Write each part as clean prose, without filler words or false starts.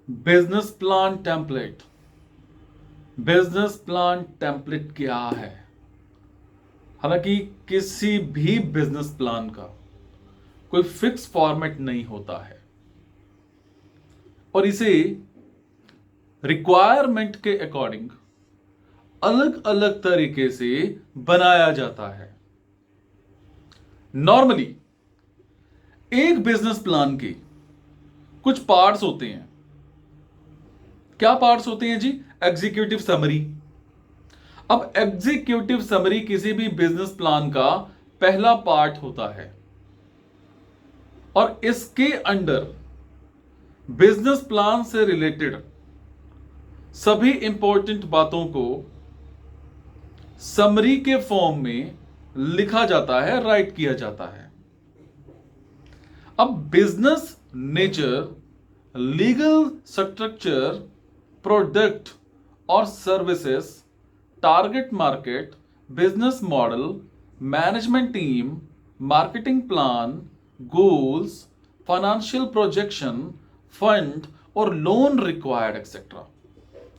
Business plan template. Business plan template क्या है? हालांकि किसी भी बिजनेस प्लान का कोई फिक्स फॉर्मेट नहीं होता है और इसे रिक्वायरमेंट के अकॉर्डिंग अलग अलग तरीके से बनाया जाता है। नॉर्मली एक बिजनेस प्लान के कुछ पार्ट्स होते हैं। क्या पार्ट्स होते हैं जी? Executive summary. अब एग्जीक्यूटिव समरी किसी भी बिजनेस प्लान का पहला पार्ट होता है और इसके अंडर बिजनेस प्लान से रिलेटेड सभी इंपॉर्टेंट बातों को समरी के फॉर्म में लिखा जाता है, राइट किया जाता है। अब business nature, legal structure, product और services, target market, business model, management team, marketing plan, goals, financial projection, fund और लोन रिक्वायर्ड एक्सेट्रा,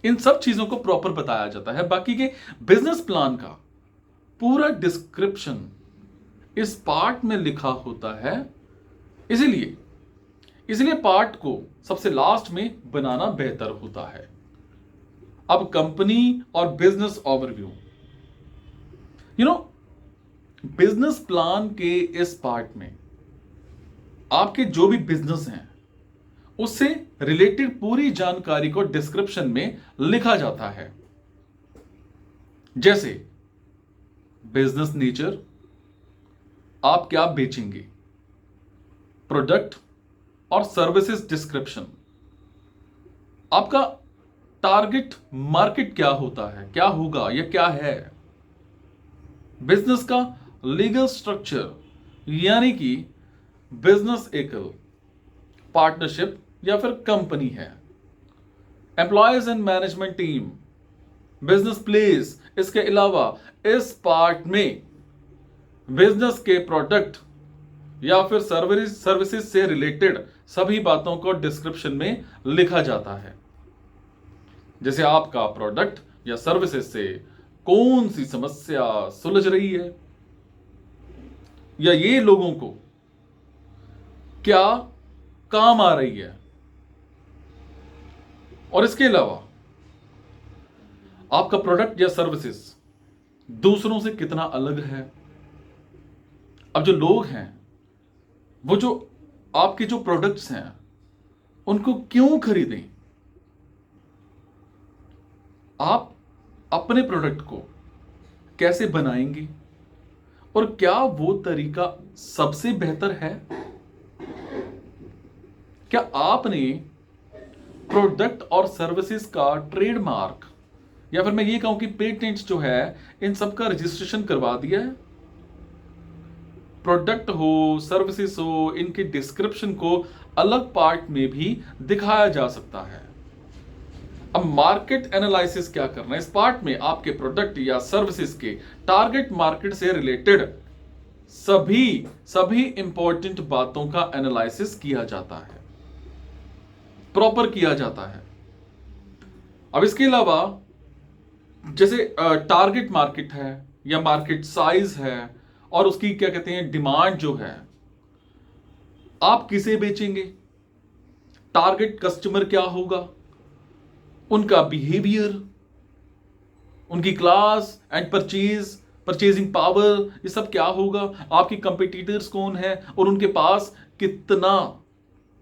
इन सब चीजों को प्रॉपर बताया जाता है। बाकी के बिजनेस प्लान का पूरा डिस्क्रिप्शन इस पार्ट में लिखा होता है। इसीलिए इसलिए पार्ट को सबसे लास्ट में बनाना बेहतर होता है। अब कंपनी और बिजनेस ओवरव्यू। बिजनेस प्लान के इस पार्ट में आपके जो भी बिजनेस हैं उससे रिलेटेड पूरी जानकारी को डिस्क्रिप्शन में लिखा जाता है। जैसे बिजनेस नेचर, आप क्या बेचेंगे, प्रोडक्ट और सर्विसेज डिस्क्रिप्शन, आपका टारगेट मार्केट क्या होता है, क्या होगा या क्या है, बिजनेस का लीगल स्ट्रक्चर यानी कि बिजनेस एकल, पार्टनरशिप या फिर कंपनी है, employees and management team, business place. इसके अलावा इस पार्ट में बिजनेस के प्रोडक्ट या फिर सर्विसेज से रिलेटेड सभी बातों को डिस्क्रिप्शन में लिखा जाता है। जैसे आपका प्रोडक्ट या सर्विसेज से कौन सी समस्या सुलझ रही है या ये लोगों को क्या काम आ रही है, और इसके अलावा आपका प्रोडक्ट या सर्विसेज दूसरों से कितना अलग है। अब जो लोग हैं वो जो आपके जो प्रोडक्ट्स हैं उनको क्यों खरीदें, आप अपने प्रोडक्ट को कैसे बनाएंगे और क्या वो तरीका सबसे बेहतर है। क्या आपने प्रोडक्ट और सर्विसेज का ट्रेडमार्क या फिर मैं ये कहूं कि पेटेंट जो है इन सब का रजिस्ट्रेशन करवा दिया है। प्रोडक्ट हो, सर्विसेज हो, इनके डिस्क्रिप्शन को अलग पार्ट में भी दिखाया जा सकता है। अब मार्केट एनालिसिस क्या करना है, इस पार्ट में आपके प्रोडक्ट या सर्विसेज के टारगेट मार्केट से रिलेटेड सभी इंपॉर्टेंट बातों का एनालिसिस किया जाता है, प्रॉपर किया जाता है। अब इसके अलावा जैसे टारगेट मार्केट है या मार्केट साइज है और उसकी क्या कहते हैं डिमांड जो है, आप किसे बेचेंगे, टारगेट कस्टमर क्या होगा, उनका बिहेवियर, उनकी क्लास एंड परचेजिंग पावर, ये सब क्या होगा, आपकी कंपटीटर्स कौन है और उनके पास कितना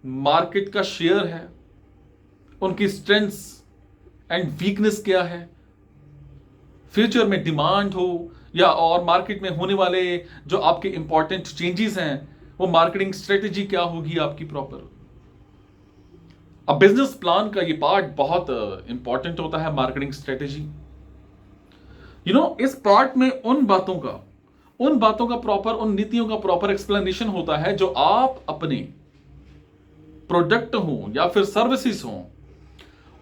मार्केट का शेयर है, उनकी स्ट्रेंथ्स एंड वीकनेस क्या है, फ्यूचर में डिमांड हो या और मार्केट में होने वाले जो आपके इंपॉर्टेंट चेंजेस हैं वो मार्केटिंग स्ट्रेटेजी क्या होगी आपकी प्रॉपर। अब बिजनेस प्लान का ये पार्ट बहुत इंपॉर्टेंट होता है, मार्केटिंग स्ट्रेटेजी। इस पार्ट में उन बातों का प्रॉपर, उन नीतियों का प्रॉपर एक्सप्लेनेशन होता है जो आप अपने प्रोडक्ट हो या फिर सर्विसेज हो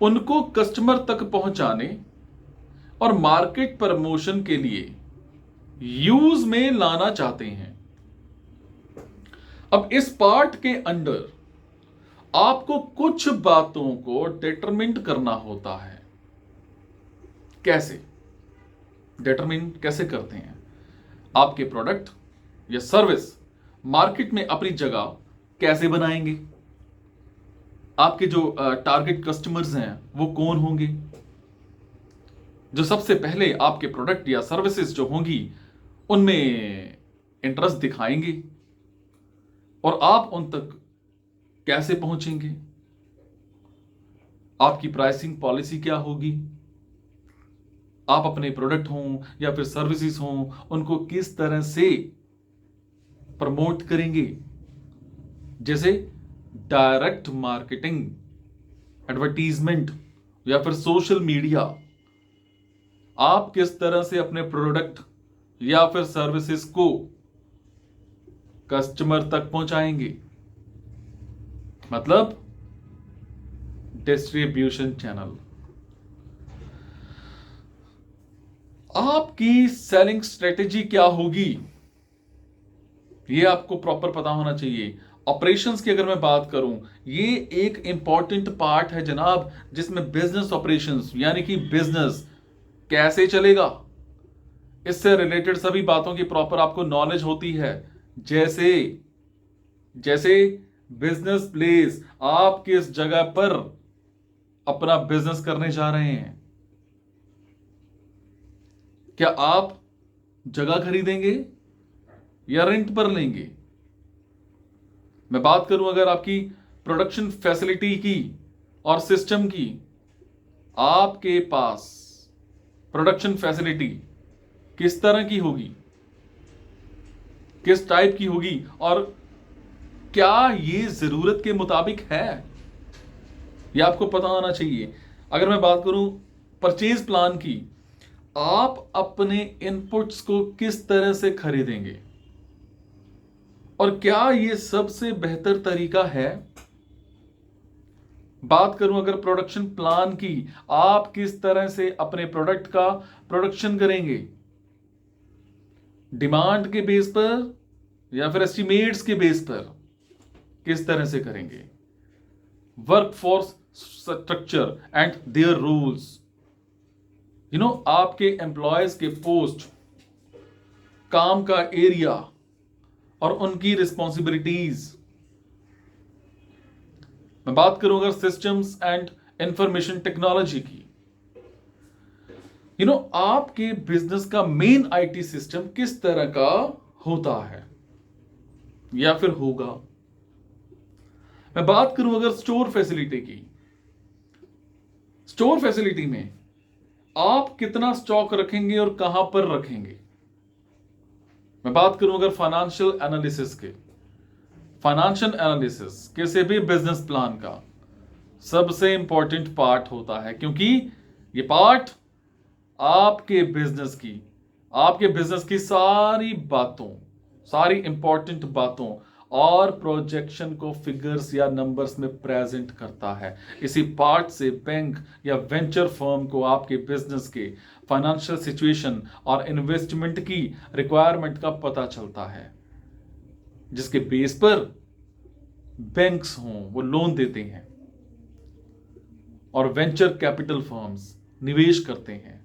उनको कस्टमर तक पहुंचाने और मार्केट प्रमोशन के लिए यूज में लाना चाहते हैं। अब इस पार्ट के अंडर आपको कुछ बातों को डिटरमिन करना होता है। कैसे डिटरमिन कैसे करते हैं? आपके प्रोडक्ट या सर्विस मार्केट में अपनी जगह कैसे बनाएंगे? आपके जो टारगेट कस्टमर्स हैं वो कौन होंगे, जो सबसे पहले आपके प्रोडक्ट या सर्विसेज जो होंगी उनमें इंटरेस्ट दिखाएंगे, और आप उन तक कैसे पहुंचेंगे? आपकी प्राइसिंग पॉलिसी क्या होगी? आप अपने प्रोडक्ट हों या फिर सर्विसेज हों उनको किस तरह से प्रमोट करेंगे? जैसे डायरेक्ट मार्केटिंग, एडवर्टीजमेंट या फिर सोशल मीडिया। आप किस तरह से अपने प्रोडक्ट या फिर सर्विसेज को कस्टमर तक पहुंचाएंगे? मतलब डिस्ट्रीब्यूशन चैनल। आपकी सेलिंग स्ट्रेटेजी क्या होगी, यह आपको प्रॉपर पता होना चाहिए। ऑपरेशंस की अगर मैं बात करूं, ये एक इंपॉर्टेंट पार्ट है जनाब, जिसमें बिजनेस ऑपरेशंस यानी कि बिजनेस कैसे चलेगा, इससे रिलेटेड सभी बातों की प्रॉपर आपको नॉलेज होती है। जैसे जैसे बिजनेस प्लेस, आप किस जगह पर अपना बिजनेस करने जा रहे हैं? क्या आप जगह खरीदेंगे या रेंट पर लेंगे? मैं बात करूं अगर आपकी प्रोडक्शन फैसिलिटी की और सिस्टम की, आपके पास प्रोडक्शन फैसिलिटी किस तरह की होगी, किस टाइप की होगी, और क्या ये जरूरत के मुताबिक है, यह आपको पता होना चाहिए। अगर मैं बात करूं परचेज प्लान की, आप अपने इनपुट्स को किस तरह से खरीदेंगे, और क्या यह सबसे बेहतर तरीका है? बात करूं अगर प्रोडक्शन प्लान की, आप किस तरह से अपने प्रोडक्ट का प्रोडक्शन करेंगे? डिमांड के बेस पर या फिर एस्टिमेट्स के बेस पर किस तरह से करेंगे? Workforce structure and their rules, आपके एम्प्लॉयज के पोस्ट, काम का एरिया और उनकी रिस्पॉन्सिबिलिटीज। मैं बात करूं अगर सिस्टम्स एंड इंफॉर्मेशन टेक्नोलॉजी की, आपके बिजनेस का मेन आईटी सिस्टम किस तरह का होता है या फिर होगा। मैं बात करूं अगर स्टोर फैसिलिटी की, स्टोर फैसिलिटी में आप कितना स्टॉक रखेंगे और कहां पर रखेंगे। मैं बात करूं अगर फाइनेंशियल एनालिसिस के, फाइनेंशियल एनालिसिस किसी भी बिजनेस प्लान का सबसे इंपॉर्टेंट पार्ट होता है, क्योंकि ये पार्ट आपके बिजनेस की सारी बातों, सारी इंपॉर्टेंट बातों और प्रोजेक्शन को फिगर्स या नंबर्स में प्रेजेंट करता है। इसी पार्ट से बैंक या वेंचर फर्म को आपके बिजनेस के फाइनेंशियल सिचुएशन और इन्वेस्टमेंट की रिक्वायरमेंट का पता चलता है, जिसके बेस पर बैंक्स हों वो लोन देते हैं और वेंचर कैपिटल फर्म्स निवेश करते हैं।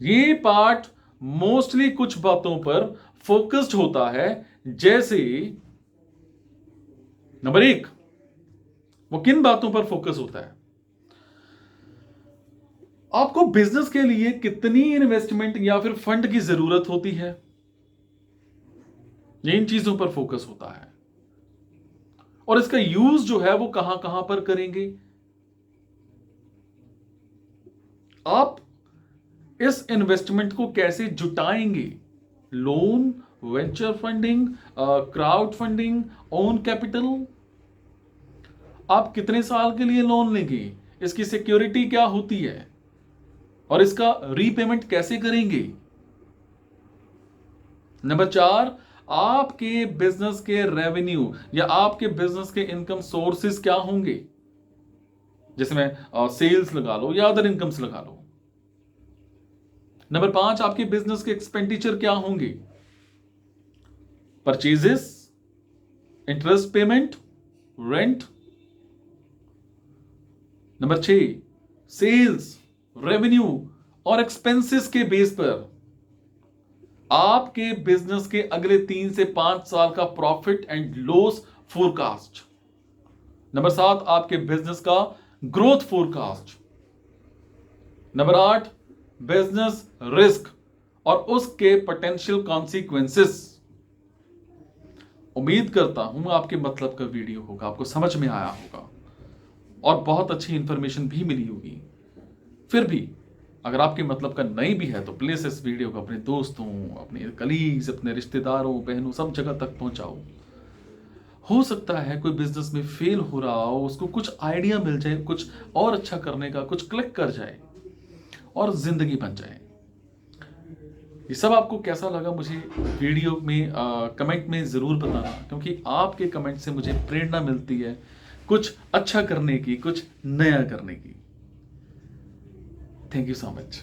ये पार्ट मोस्टली कुछ बातों पर फोकस्ड होता है, जैसे नंबर 1, वो किन बातों पर फोकस होता है? आपको बिजनेस के लिए कितनी इन्वेस्टमेंट या फिर फंड की जरूरत होती है, इन चीजों पर फोकस होता है। और इसका यूज जो है वो कहां कहां पर करेंगे। आप इस इन्वेस्टमेंट को कैसे जुटाएंगे? Loan, venture funding, crowd funding, own capital. आप कितने साल के लिए लोन लेंगे, इसकी सिक्योरिटी क्या होती है, और इसका रीपेमेंट कैसे करेंगे। नंबर 4, आपके बिजनेस के रेवेन्यू या आपके बिजनेस के इनकम सोर्सेस क्या होंगे, जैसे मैं सेल्स लगा लो या अदर इनकम्स लगा लो। नंबर 5, आपके बिजनेस के एक्सपेंडिचर क्या होंगे, purchases, interest payment, rent. Number 6, sales, revenue और एक्सपेंसेस के बेस पर आपके बिजनेस के अगले 3 से 5 साल का profit and loss forecast. Number 7, आपके बिजनेस का growth forecast. Number 8, business risk और उसके पोटेंशियल कॉन्सिक्वेंसेस। उम्मीद करता हूं आपके मतलब का वीडियो होगा, आपको समझ में आया होगा और बहुत अच्छी इंफॉर्मेशन भी मिली होगी। फिर भी अगर आपके मतलब का नहीं भी है तो प्लीज इस वीडियो को अपने दोस्तों, अपने कलीग्स, अपने रिश्तेदारों, बहनों, सब जगह तक पहुंचाओ। हो सकता है कोई बिजनेस में फेल हो रहा हो, उसको कुछ आइडिया मिल जाए, कुछ और अच्छा करने का, कुछ क्लिक कर जाए और जिंदगी बन जाए। ये सब आपको कैसा लगा मुझे वीडियो में कमेंट में ज़रूर बताना, क्योंकि आपके कमेंट से मुझे प्रेरणा मिलती है कुछ अच्छा करने की, कुछ नया करने की। Thank you so much.